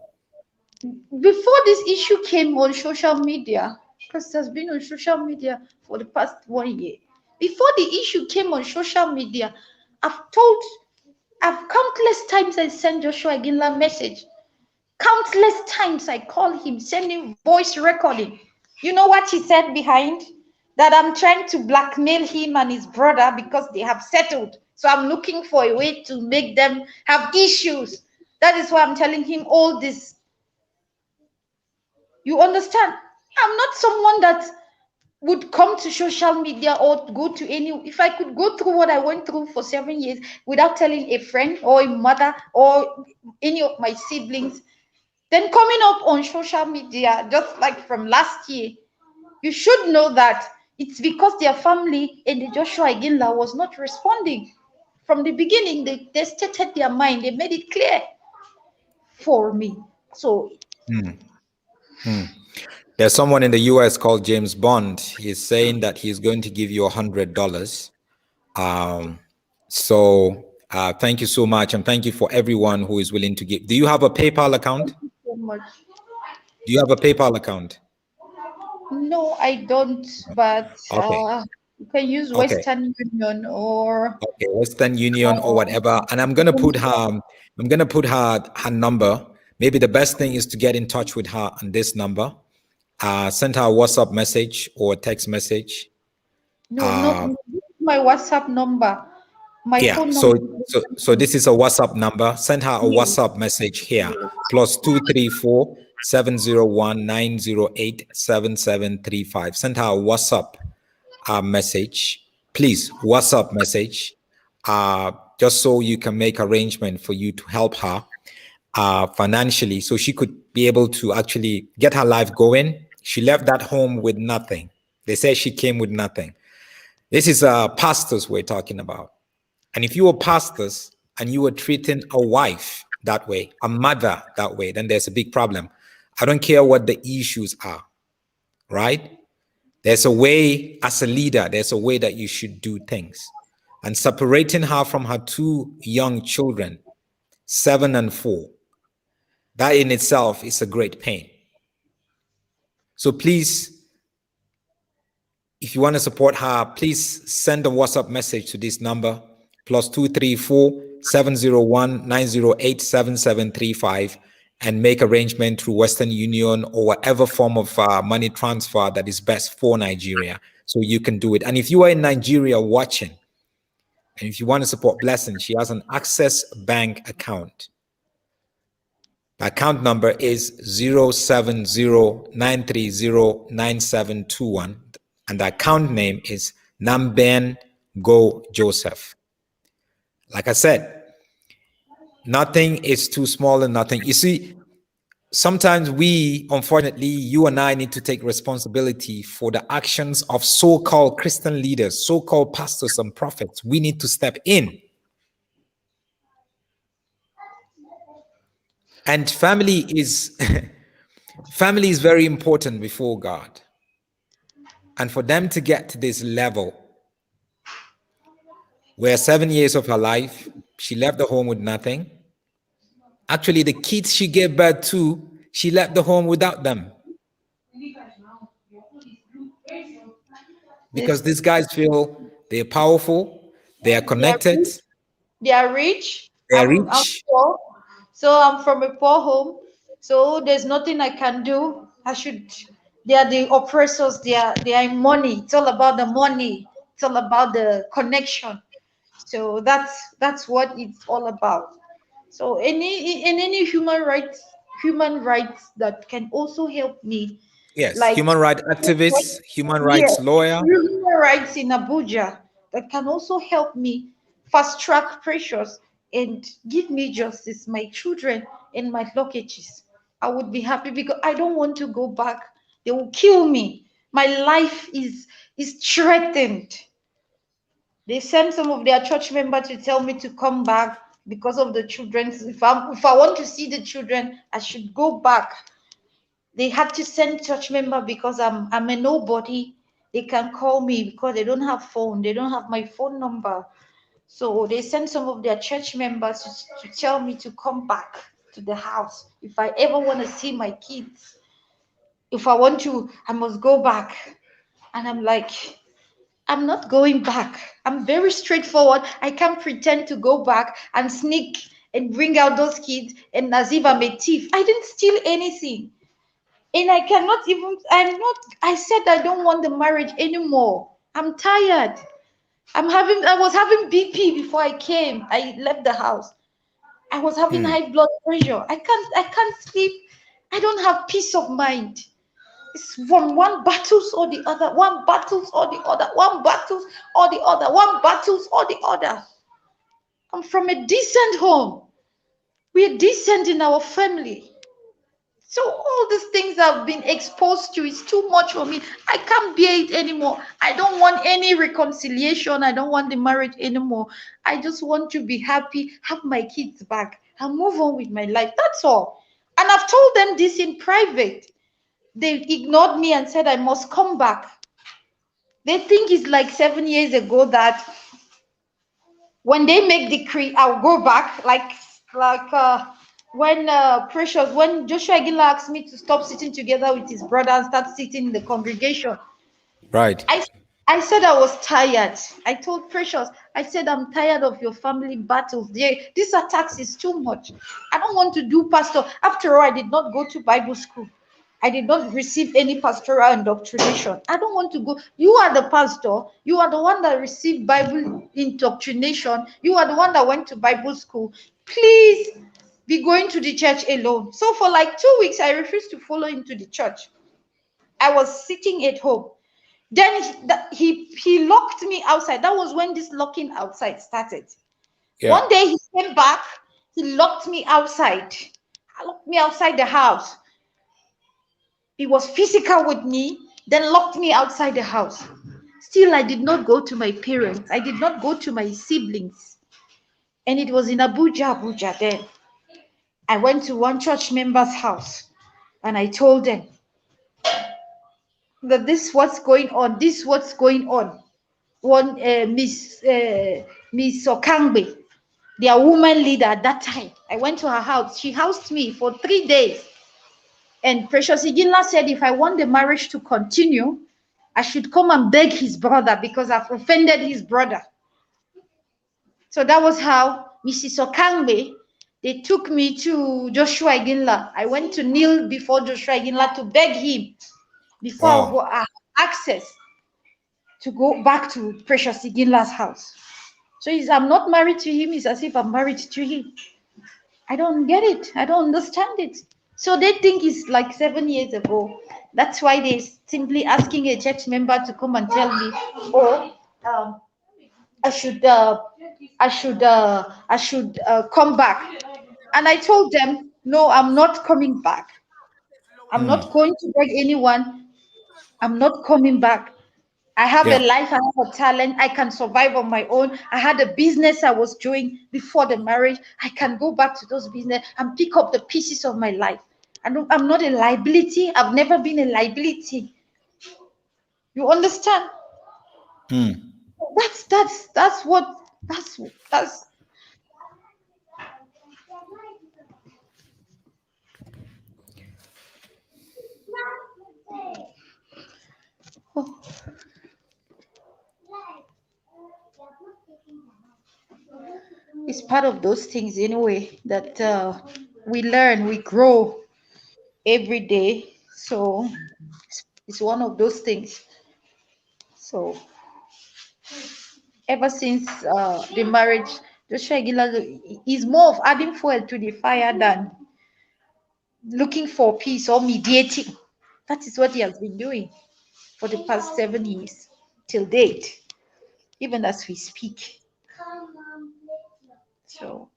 Before this issue came on social media, because it has been on social media for the past 1 year. Before the issue came on social media, I've countless times I sent Joshua Iginla message. Countless times I call him, sending voice recording. You know what he said behind? That I'm trying to blackmail him and his brother because they have settled. So I'm looking for a way to make them have issues. That is why I'm telling him all this. You understand? I'm not someone that would come to social media or go to any. If I could go through what I went through for 7 years without telling a friend or a mother or any of my siblings, then coming up on social media, just like from last year, you should know that it's because their family and the Joshua Iginla was not responding. From the beginning, they stated their mind, they made it clear for me. So There's someone in the US called James Bond. He's saying that he's going to give you $100. Thank you so much, and thank you for everyone who is willing to give. Do you have a PayPal account? thank you so much. Do you have a PayPal account? No, I don't, but Okay. you can use Okay. Western Union or Western Union or whatever, and I'm gonna put her number. Maybe the best thing is to get in touch with her on this number. Send her a WhatsApp message or a text message. no, my WhatsApp number. My phone So number. so this is a WhatsApp number. Send her a WhatsApp message here. +234 701 908 7735. Send her a WhatsApp message, please. WhatsApp message, just so you can make arrangement for you to help her financially, so she could be able to actually get her life going. She left that home with nothing. They say she came with nothing. This is pastors we're talking about. And if you were pastors and you were treating a wife that way, a mother that way, then there's a big problem. I don't care what the issues are, right? There's a way, as a leader, there's a way that you should do things. And separating her from her two young children, 7 and 4, that in itself is a great pain. So please, if you want to support her, please send a WhatsApp message to this number, +234 701 908 7735, and make arrangement through Western Union or whatever form of money transfer that is best for Nigeria. So you can do it. And if you are in Nigeria watching, and if you want to support Blessing, she has an Access Bank account. The account number is 070-930-9721. And the account name is Namben Go Joseph. Like I said, nothing is too small and nothing. You see, sometimes we, unfortunately, you and I need to take responsibility for the actions of so-called Christian leaders, so-called pastors and prophets. We need to step in. And family is family is very important before God. And for them to get to this level, where 7 years of her life, she left the home with nothing. Actually, the kids she gave birth to, she left the home without them. Because these guys feel they're powerful, they are connected, They are rich. they're I'm rich. poor. So I'm from a poor home. So there's nothing I can do. They are the oppressors. They are in money. It's all about the money. It's all about the connection. So that's what it's all about. So any human rights that can also help me, Yes, like human rights activists, human yeah, rights lawyer. human rights in Abuja that can also help me fast track pressures and give me justice, my children and my lockages. I would be happy because I don't want to go back. They will kill me. My life is threatened. They send some of their church members to tell me to come back because of the children. If I want to see the children, I should go back. They had to send church member because I'm a nobody. They can call me because they don't have phone. They don't have my phone number. So they send some of their church members to tell me to come back to the house. If I ever want to see my kids, if I want to, I must go back. And I'm like, I'm not going back. I'm very straightforward. I can't pretend to go back and sneak and bring out those kids and as if I'm a thief. I didn't steal anything. And I cannot even, I said I don't want the marriage anymore. I'm tired. I was having BP before I left the house. I was having high blood pressure. I can't sleep. I don't have peace of mind. It's from one battles or the other, one battles or the other, one battles or the other, one battles or the other. I'm from a decent home. We're decent in our family. So all these things I've been exposed to is too much for me. I can't bear it anymore. I don't want any reconciliation. I don't want the marriage anymore. I just want to be happy, have my kids back, and move on with my life. That's all. And I've told them this in private. They ignored me and said I must come back. They think it's like 7 years ago that when they make decree, I'll go back. When Joshua Iginla asked me to stop sitting together with his brother and start sitting in the congregation, Right. I I said I was tired. I told Precious, I said I'm tired of your family battles. This attacks is too much. I don't want to do pastor. After all, I did not go to Bible school. I did not receive any pastoral indoctrination. I don't want to go. You are the pastor. You are the one that received Bible indoctrination. You are the one that went to Bible school. Please be going to the church alone. So for like 2 weeks, I refused to follow him to the church. I was sitting at home. Then he locked me outside. That was when this locking outside started. Yeah. One day he came back. He locked me outside. He locked me outside the house. He was physical with me, then locked me outside the house. Still, I did not go to my parents. I did not go to my siblings. And it was in Abuja then. I went to one church member's house and I told them that this what's going on. This what's going on. One Miss Okangbe, their woman leader at that time. I went to her house. She housed me for 3 days. And Precious Iginla said if I want the marriage to continue, I should come and beg his brother because I've offended his brother. So that was how Mrs. Okangbe, they took me to Joshua Iginla. I went to kneel before Joshua Iginla to beg him before I have access to go back to Precious Iginla's house. So I'm not married to him. It's as if I'm married to him. I don't get it. I don't understand it. So they think it's like 7 years ago. That's why they're simply asking a church member to come and tell me, oh, I should, come back. And I told them, no, I'm not coming back. I'm not going to beg anyone. I'm not coming back. I have a Yeah. life, I have a talent, I can survive on my own. I had a business I was doing before the marriage. I can go back to those business and pick up the pieces of my life. I'm not a liability. I've never been a liability. You understand? That's what that's oh, it's part of those things anyway that we learn, we grow every day. So it's one of those things. So ever since the marriage, Joshua Iginla is more of adding fuel to the fire than looking for peace or mediating. That is what he has been doing for the past 7 years till date, even as we speak. So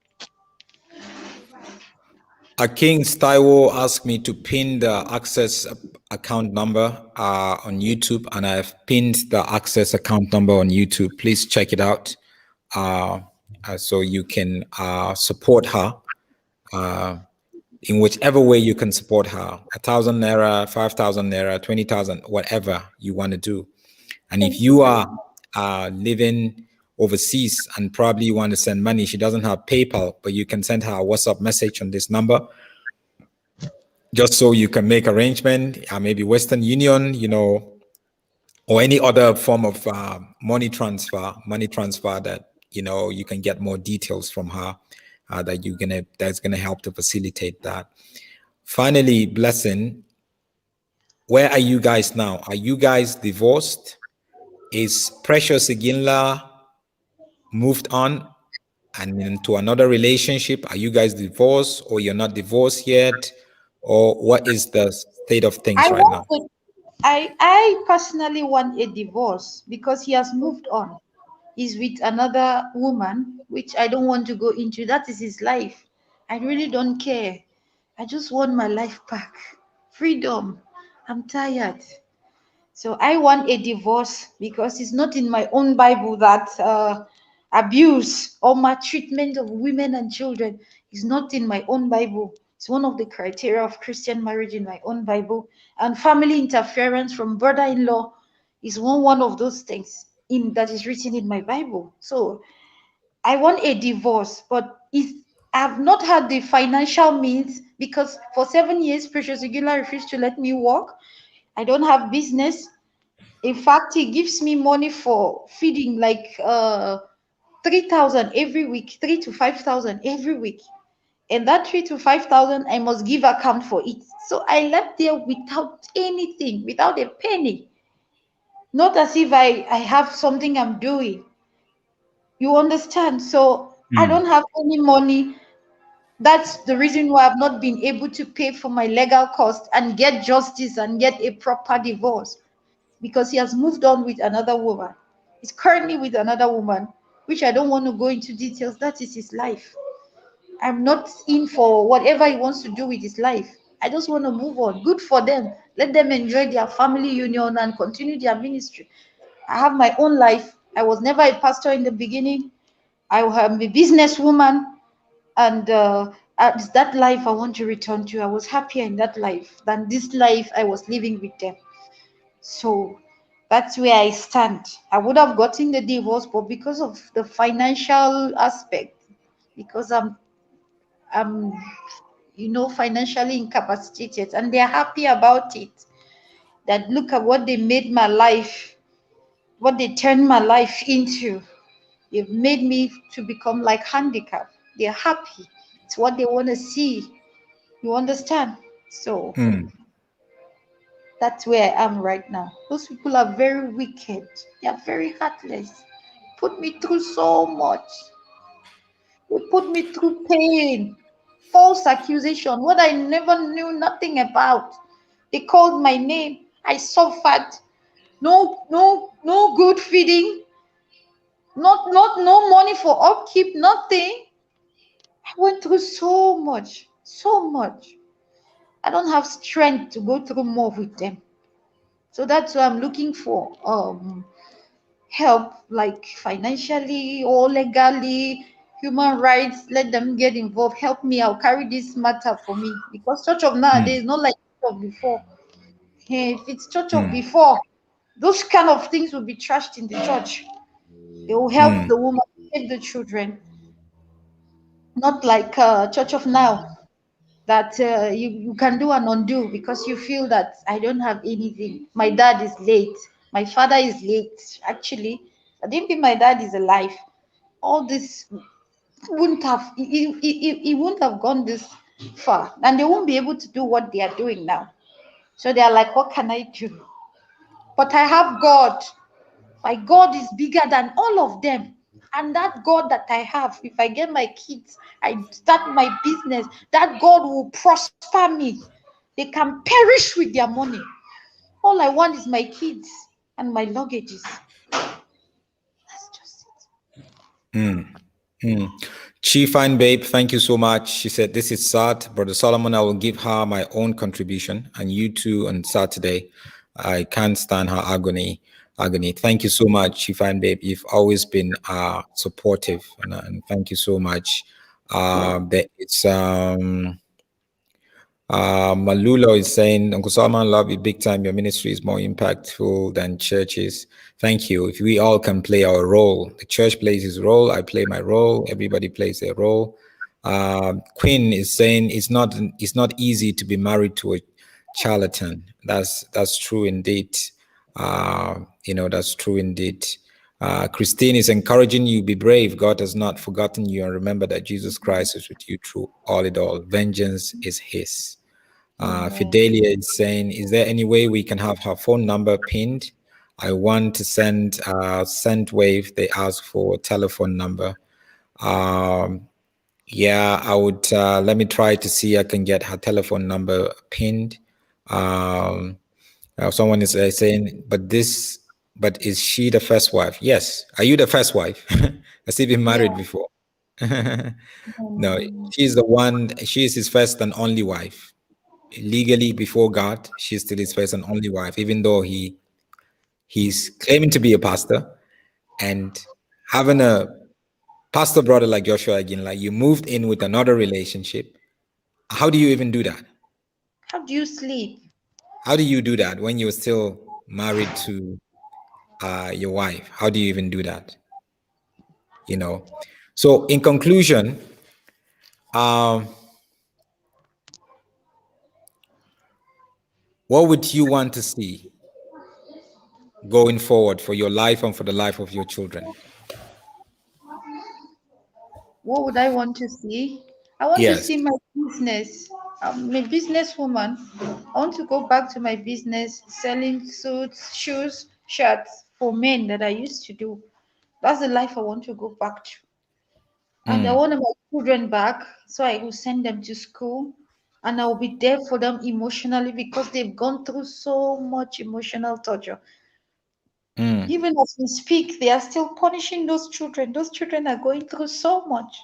King Staiwo asked me to pin the Access account number on YouTube, and I've pinned the Access account number on YouTube. Please check it out so you can support her in whichever way you can support her. 1,000 naira, 5,000 naira, 20,000, whatever you want to do. And if you are living overseas and probably you want to send money, she doesn't have PayPal, but you can send her a WhatsApp message on this number, just so you can make arrangement, maybe Western Union, you know, or any other form of money transfer that, you know, you can get more details from her that's gonna help to facilitate that. Finally, Blessing, where are you guys now? Are you guys divorced? Is Precious Iginla moved on and into another relationship? Are you guys divorced, or you're not divorced yet? Or what is the state of things right now? I personally want a divorce because he has moved on. He's with another woman, which I don't want to go into. That is his life. I really don't care. I just want my life back. Freedom. I'm tired. So I want a divorce because it's not in my own Bible that abuse or maltreatment of women and children is not in my own Bible. It's one of the criteria of Christian marriage in my own Bible. And family interference from brother-in-law is one of those things that is written in my Bible. So I want a divorce, but I've not had the financial means because for 7 years, Precious Iginla refused to let me work. I don't have business. In fact, he gives me money for feeding, like 3,000 every week, 3 to 5,000 every week. And that 3 to 5,000, I must give account for it. So I left there without anything, without a penny. Not as if I have something I'm doing. You understand? So I don't have any money. That's the reason why I've not been able to pay for my legal costs and get justice and get a proper divorce, because he has moved on with another woman. He's currently with another woman, which I don't want to go into details. That is his life. I'm not in for whatever he wants to do with his life. I just want to move on. Good for them. Let them enjoy their family union and continue their ministry. I have my own life. I was never a pastor in the beginning. I am a businesswoman, and it's that life I want to return to. I was happier in that life than this life I was living with them. So that's where I stand. I would have gotten the divorce, but because of the financial aspect, because I'm financially incapacitated, and they're happy about it. That look at what they made my life, what they turned my life into. They've made me to become like handicapped. They're happy. It's what they want to see. You understand? So that's where I am right now. Those people are very wicked. They are very heartless. Put me through so much. They put me through pain, false accusation, what I never knew nothing about. They called my name. I suffered. No good feeding. No money for upkeep. Nothing. I went through so much, so much. I don't have strength to go through more with them. So that's why I'm looking for help, like financially or legally, human rights. Let them get involved. Help me. I'll carry this matter for me, because church of nowadays not like church of before. If it's church of before, those kind of things will be trashed in the church. They will help the woman, save the children. Not like church of now, that you can do and undo because you feel that I don't have anything. My dad is late. My father is late. Actually, I didn't think my dad is alive. All this wouldn't have, it wouldn't have gone this far, and they won't be able to do what they are doing now. So they are like, what can I do? But I have God. My God is bigger than all of them. And that God that I have, if I get my kids, I start my business, that God will prosper me. They can perish with their money. All I want is my kids and my luggages. That's just it. Chief Fine Babe, thank you so much. She said, this is sad. Brother Solomon, I will give her my own contribution. And you too on Saturday. I can't stand her agony. Thank you so much, Chief Fine Babe. You've always been supportive. And thank you so much. It's Malulo is saying, Uncle Solomon, love you big time. Your ministry is more impactful than churches. Thank you. If we all can play our role, the church plays his role, I play my role, everybody plays their role. Quinn is saying it's not easy to be married to a charlatan. That's true indeed. That's true indeed. Christine is encouraging you, be brave. God has not forgotten you, and remember that Jesus Christ is with you through all it all. Vengeance is his. Fidelia is saying, is there any way we can have her phone number pinned? I want to send wave. They ask for a telephone number. Yeah, I would let me try to see I can get her telephone number pinned. Someone is saying, but is she the first wife? Yes. Are you the first wife? Has he been married before? No, she's the one. She is his first and only wife. Legally, before God, she's still his first and only wife, even though he's claiming to be a pastor. And having a pastor brother like Joshua Iginla, you moved in with another relationship. How do you even do that? How do you sleep? How do you do that when you're still married to your wife? How do you even do that? So in conclusion, what would you want to see going forward for your life and for the life of your children? What would I want to see? I want to see my business. I'm a businesswoman. I want to go back to my business, selling suits, shoes, shirts for men that I used to do. That's the life I want to go back to. And I want my children back, so I will send them to school and I'll be there for them emotionally because they've gone through so much emotional torture. Even as we speak, they are still punishing those children. Those children are going through so much.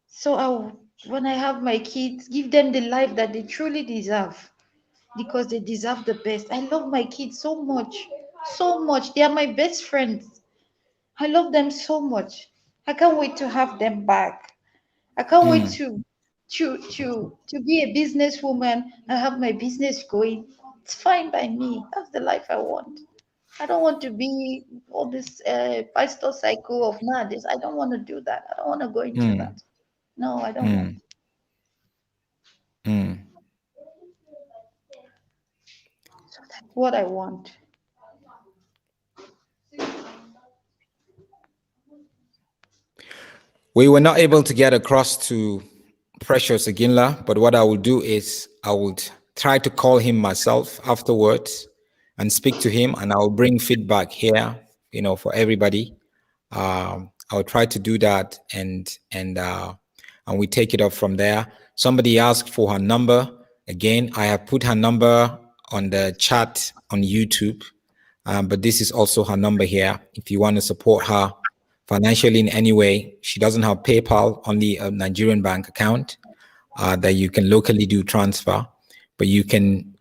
So when I have my kids, give them the life that they truly deserve because they deserve the best. I love my kids so much, so much. They are my best friends. I love them so much. I can't wait to have them back. I can't wait to be a businesswoman and have my business going. It's fine by me. That's the life I want. I don't want to be all this pastor cycle of this. I don't want to do that. I don't want to go into that. No, I don't want. So that's what I want. We were not able to get across to Precious Iginla, but what I will do is I would try to call him myself afterwards and speak to him, and I'll bring feedback here, for everybody. I'll try to do that, and we take it up from there. Somebody asked for her number. Again, I have put her number on the chat on YouTube, but this is also her number here. If you want to support her financially in any way, she doesn't have PayPal, only a Nigerian bank account that you can locally do transfer, but you can,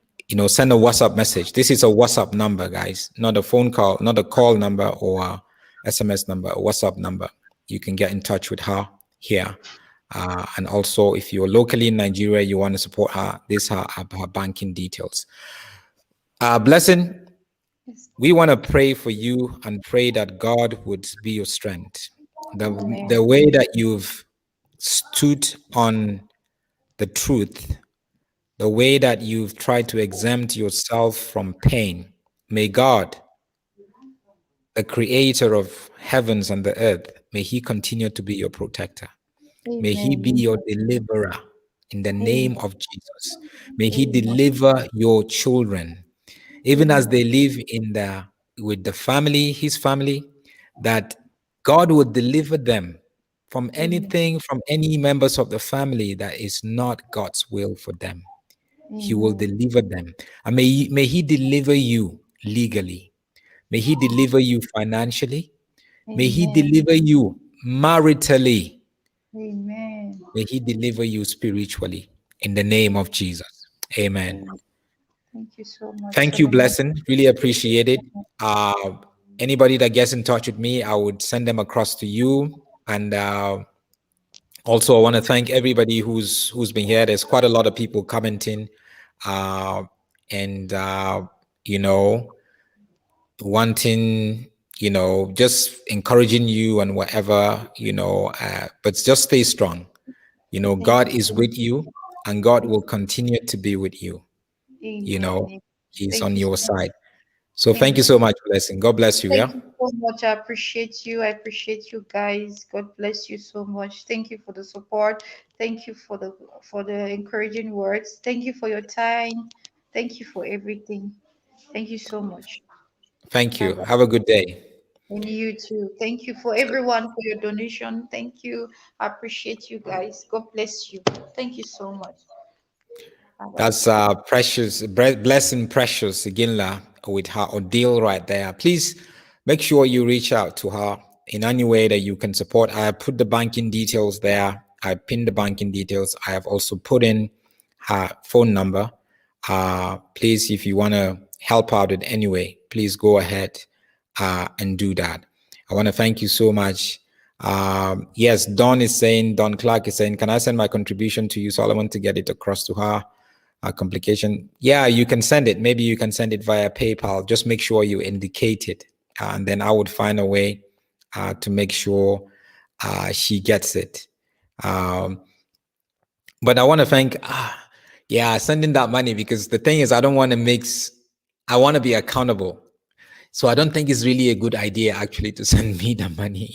send a WhatsApp message. This is a WhatsApp number, guys, not a phone call, not a call number or a SMS number, a WhatsApp number. You can get in touch with her here. And also, if you're locally in Nigeria, you want to support her, this are her banking details. Blessing, we want to pray for you and pray that God would be your strength. The way that you've stood on the truth, the way that you've tried to exempt yourself from pain, may God, the creator of heavens and the earth, may he continue to be your protector. Amen. May he be your deliverer in the name of Jesus. May he deliver your children, even as they live in the with the family, his family, that God would deliver them from anything, from any members of the family that is not God's will for them. He will Amen. deliver them. And may he deliver you legally. May he deliver you financially. May he Amen. deliver you maritally. Amen. May he deliver you spiritually in the name of Jesus. Amen. Amen. Thank you so much, Thank you, Solomon. Blessing. Really appreciate it. Anybody that gets in touch with me, I would send them across to you. And also, I want to thank everybody who's been here. There's quite a lot of people commenting, and you know, wanting, just encouraging you and whatever, but just stay strong. Thank God you is so with you, and God will continue to be with you. Amen. He's Thank on you so your much. side. So thank Thank you you. so much, Blessing. God bless you. Yeah. Thank you so much. I appreciate you. I appreciate you guys. God bless you so much. Thank you for the support. Thank you for the encouraging words. Thank you for your time. Thank you for everything. Thank you so much. Thank you. Have Have a good day. and you too. Thank you for everyone for your donation. Thank you. I appreciate you guys. God bless you. Thank you so much. Bye-bye. That's blessing precious Iginla with her ordeal right there. Please make sure you reach out to her in any way that you can support. I put the banking details there. I pinned the banking details. I have also put in her phone number. Please, if you want to help out in any way, please go ahead and do that. I want to thank you so much. Yes, Don Clark is saying, can I send my contribution to you, Solomon, to get it across to her? Complication. Yeah, you can send it. Maybe you can send it via PayPal. Just make sure you indicate it. And then I would find a way to make sure she gets it. But I want to thank, sending that money, because the thing is, I don't want to mix, I want to be accountable. So I don't think it's really a good idea actually to send me the money,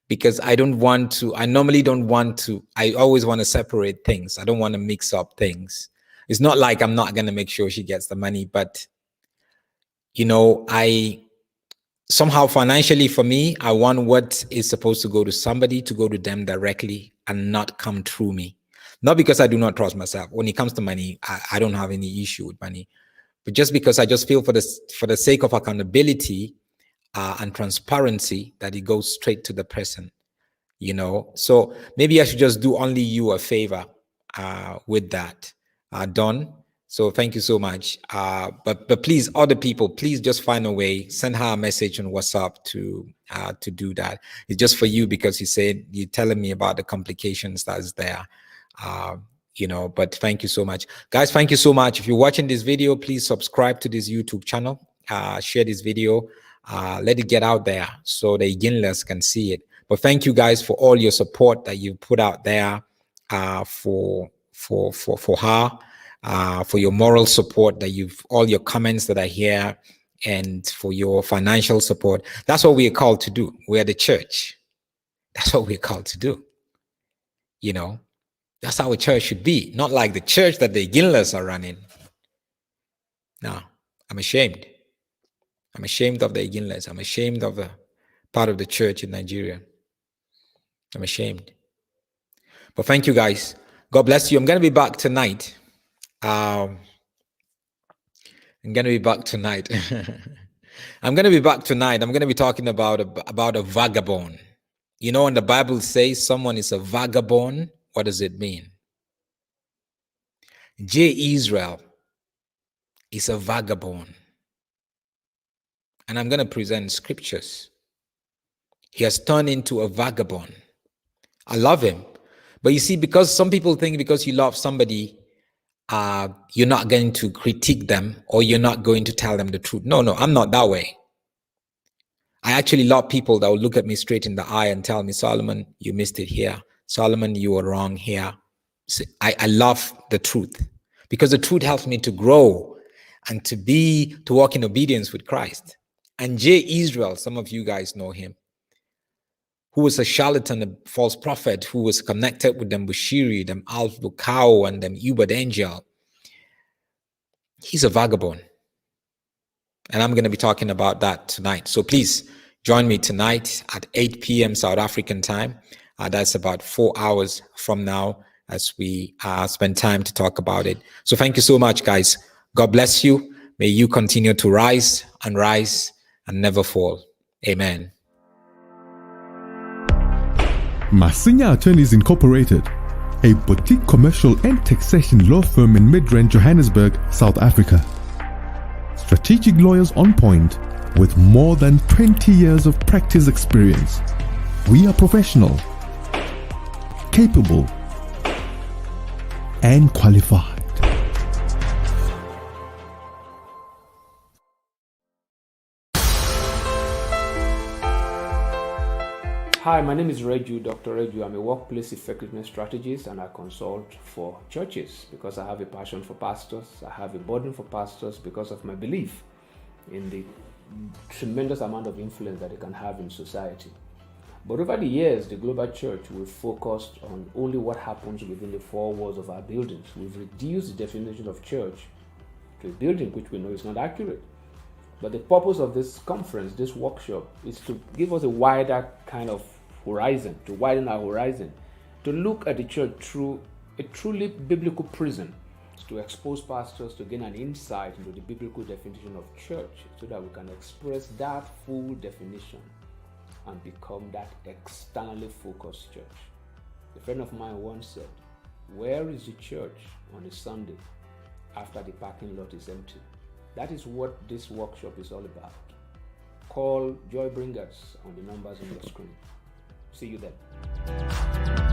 because I normally don't want to, I always want to separate things. I don't want to mix up things. It's not like I'm not going to make sure she gets the money, but, I somehow financially for me, I want what is supposed to go to somebody to go to them directly and not come through me. Not because I do not trust myself. When it comes to money, I don't have any issue with money, but just because I just feel for the sake of accountability and transparency that it goes straight to the person. So maybe I should just do only you a favor with that, Don. So thank you so much. But please, other people, please just find a way. Send her a message on WhatsApp to do that. It's just for you because you're telling me about the complications that is there. But thank you so much, guys. Thank you so much. If you're watching this video, please subscribe to this YouTube channel. Share this video. Let it get out there so the Iginlas can see it. But thank you guys for all your support that you put out there for her, for your moral support all your comments that are here, and for your financial support. That's what we are called to do. We are the church. That's what we're called to do. That's how a church should be. Not like the church that the Iginlas are running. No, I'm ashamed. I'm ashamed of the Iginlas. I'm ashamed of the part of the church in Nigeria. I'm ashamed. But thank you, guys. God bless you. I'm going to be back tonight. I'm going to be back tonight. I'm going to be talking about a vagabond. When the Bible says someone is a vagabond, what does it mean? Israel is a vagabond. And I'm going to present scriptures. He has turned into a vagabond. I love him. But you see, because some people think because you love somebody, you're not going to critique them or you're not going to tell them the truth. No, I'm not that way. I actually love people that will look at me straight in the eye and tell me, Solomon, you missed it here. Solomon, you were wrong here. I love the truth because the truth helps me to grow and to walk in obedience with Christ. And Israel, some of you guys know him, who was a charlatan, a false prophet, who was connected with them Bushiri, them Alf Bukau, and them Ubad Angel. He's a vagabond. And I'm going to be talking about that tonight. So please join me tonight at 8 p.m. South African time. That's about 4 hours from now as we spend time to talk about it. So thank you so much, guys. God bless you. May you continue to rise and never fall. Amen. Masinya Attorneys Incorporated, a boutique commercial and taxation law firm in Midrand, Johannesburg, South Africa. Strategic lawyers on point with more than 20 years of practice experience. We are professional, capable, and qualified. Hi, my name is Reju, Dr. Reju. I'm a workplace effectiveness strategist and I consult for churches because I have a passion for pastors. I have a burden for pastors because of my belief in the tremendous amount of influence that they can have in society. But over the years, the global church, we've focused on only what happens within the four walls of our buildings. We've reduced the definition of church to a building which we know is not accurate. But the purpose of this conference, this workshop, is to give us a wider kind of horizon, to widen our horizon, to look at the church through a truly biblical prism, to expose pastors to gain an insight into the biblical definition of church so that we can express that full definition and become that externally focused church. A friend of mine once said, "Where is the church on a Sunday after the parking lot is empty?" That is what this workshop is all about. Call Joy Bringers on the numbers on your screen. See you then.